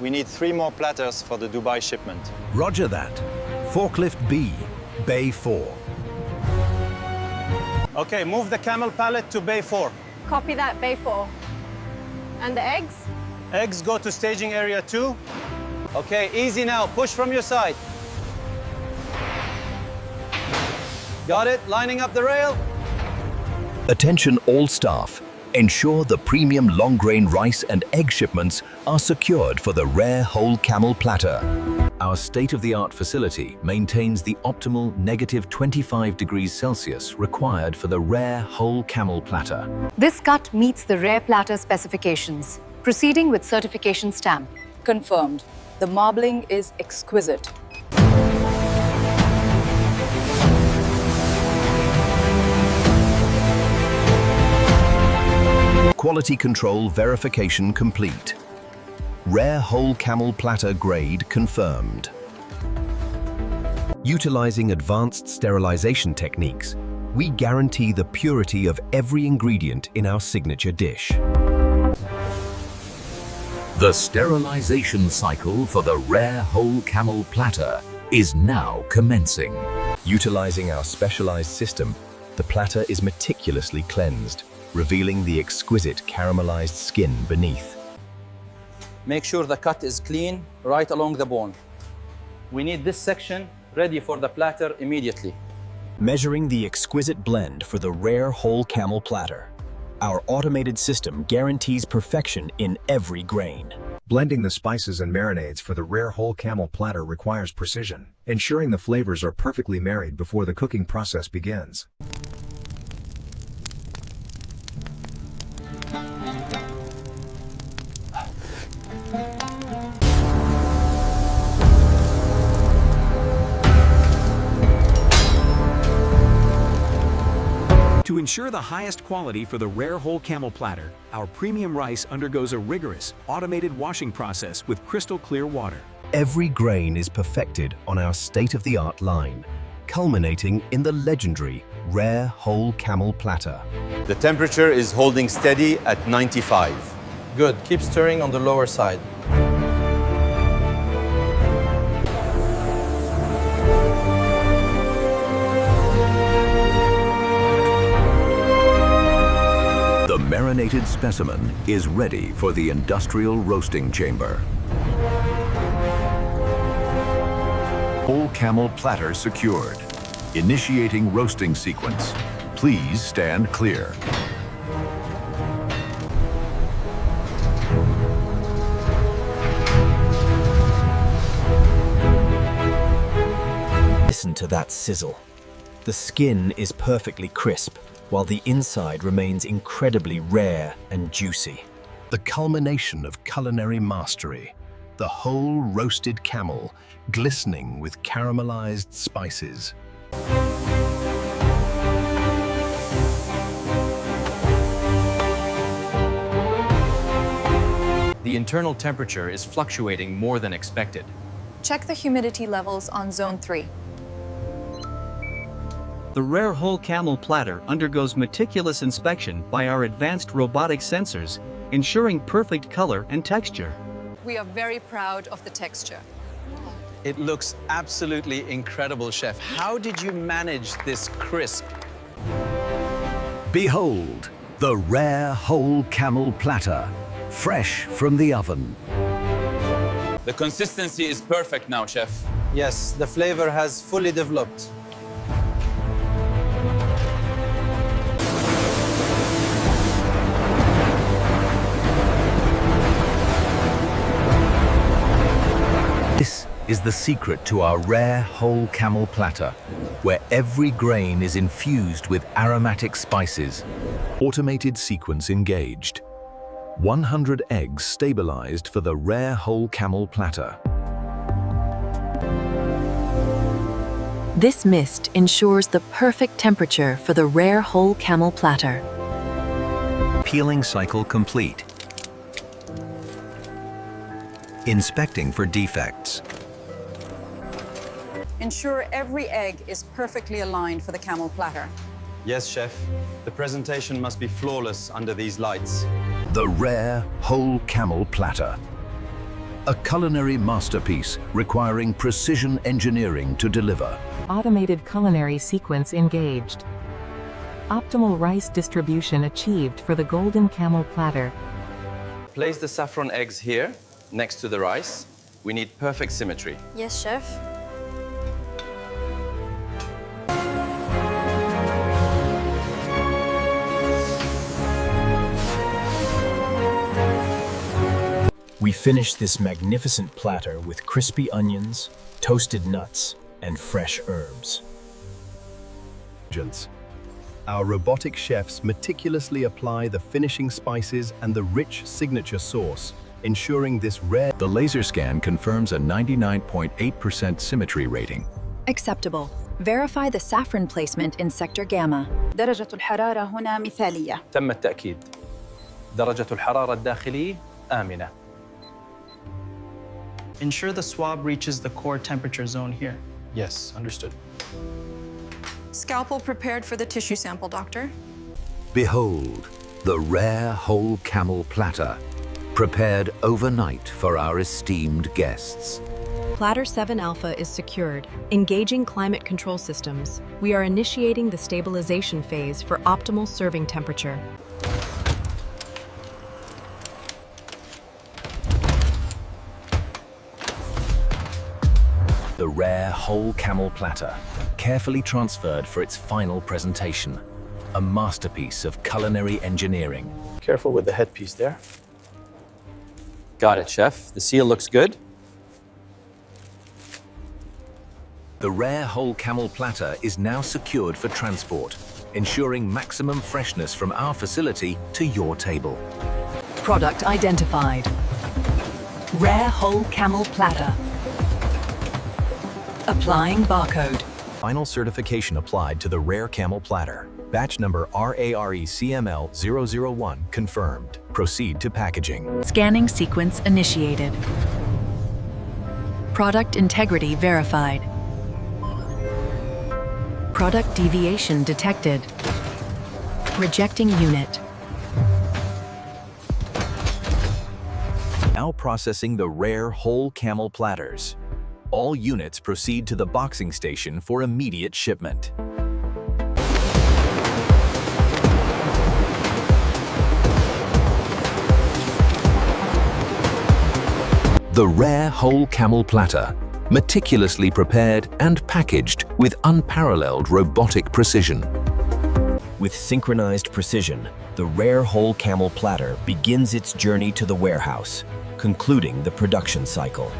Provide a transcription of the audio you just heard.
We need 3 more platters for the Dubai shipment. Roger that. Forklift B, Bay 4. Okay, move the camel pallet to Bay 4. Copy that, Bay 4. And the eggs? Eggs go to staging area 2. Okay, easy now. Push from your side. Got it? Lining up the rail. Attention all staff. Ensure the premium long-grain rice and egg shipments are secured for the Rare Whole Camel Platter. Our state-of-the-art facility maintains the optimal -25 degrees Celsius required for the Rare Whole Camel Platter. This cut meets the Rare Platter specifications. Proceeding with certification stamp. Confirmed. The marbling is exquisite. Quality control verification complete. Rare Whole Camel Platter grade confirmed. Utilizing advanced sterilization techniques, we guarantee the purity of every ingredient in our signature dish. The sterilization cycle for the Rare Whole Camel Platter is now commencing. Utilizing our specialized system, the platter is meticulously cleansed, revealing the exquisite caramelized skin beneath. Make sure the cut is clean, right along the bone. We need this section ready for the platter immediately. Measuring the exquisite blend for the Rare Whole Camel Platter. Our automated system guarantees perfection in every grain. Blending the spices and marinades for the Rare Whole Camel Platter requires precision, ensuring the flavors are perfectly married before the cooking process begins. To ensure the highest quality for the Rare Whole Camel Platter, our premium rice undergoes a rigorous, automated washing process with crystal clear water. Every grain is perfected on our state-of-the-art line, culminating in the legendary Rare Whole Camel Platter. The temperature is holding steady at 95. Good. Keep stirring on the lower side. The marinated specimen is ready for the industrial roasting chamber. Whole Camel Platter secured. Initiating roasting sequence. Please stand clear. Listen to that sizzle. The skin is perfectly crisp, while the inside remains incredibly rare and juicy. The culmination of culinary mastery. The whole roasted camel, glistening with caramelized spices. The internal temperature is fluctuating more than expected. Check the humidity levels on Zone 3. The Rare Whole Camel Platter undergoes meticulous inspection by our advanced robotic sensors, ensuring perfect color and texture. We are very proud of the texture. It looks absolutely incredible, Chef. How did you manage this crisp? Behold, the Rare Whole Camel Platter, fresh from the oven. The consistency is perfect now, Chef. Yes, the flavor has fully developed. This is the secret to our Rare Whole Camel Platter, where every grain is infused with aromatic spices. Automated sequence engaged. 100 eggs stabilized for the Rare Whole Camel Platter. This mist ensures the perfect temperature for the Rare Whole Camel Platter. Peeling cycle complete. Inspecting for defects. Ensure every egg is perfectly aligned for the camel platter. Yes, Chef. The presentation must be flawless under these lights. The Rare Whole Camel Platter. A culinary masterpiece requiring precision engineering to deliver. Automated culinary sequence engaged. Optimal rice distribution achieved for the golden camel platter. Place the saffron eggs here, next to the rice. We need perfect symmetry. Yes, chef. We finish this magnificent platter with crispy onions, toasted nuts, and fresh herbs. Our robotic chefs meticulously apply the finishing spices and the rich signature sauce, ensuring this rare... The laser scan confirms a 99.8% symmetry rating. Acceptable. Verify the saffron placement in sector gamma. درجة الحرارة هنا مثالية. تم التأكيد. درجة الحرارة الداخلية آمنة. Ensure the swab reaches the core temperature zone here. Yes, understood. Scalpel prepared for the tissue sample, doctor. Behold, the Rare Whole Camel Platter, prepared overnight for our esteemed guests. Platter 7 Alpha is secured, engaging climate control systems. We are initiating the stabilization phase for optimal serving temperature. The Rare Whole Camel Platter, carefully transferred for its final presentation. A masterpiece of culinary engineering. Careful with the headpiece there. Got it, chef. The seal looks good. The Rare Whole Camel Platter is now secured for transport, ensuring maximum freshness from our facility to your table. Product identified. Rare Whole Camel Platter. Applying barcode. Final certification applied to the Rare Camel Platter. Batch number RARECML001 confirmed. Proceed to packaging. Scanning sequence initiated. Product integrity verified. Product deviation detected. Rejecting unit. Now processing the Rare Whole Camel Platters. All units proceed to the boxing station for immediate shipment. The Rare Whole Camel Platter, meticulously prepared and packaged with unparalleled robotic precision. With synchronized precision, the Rare Whole Camel Platter begins its journey to the warehouse, concluding the production cycle.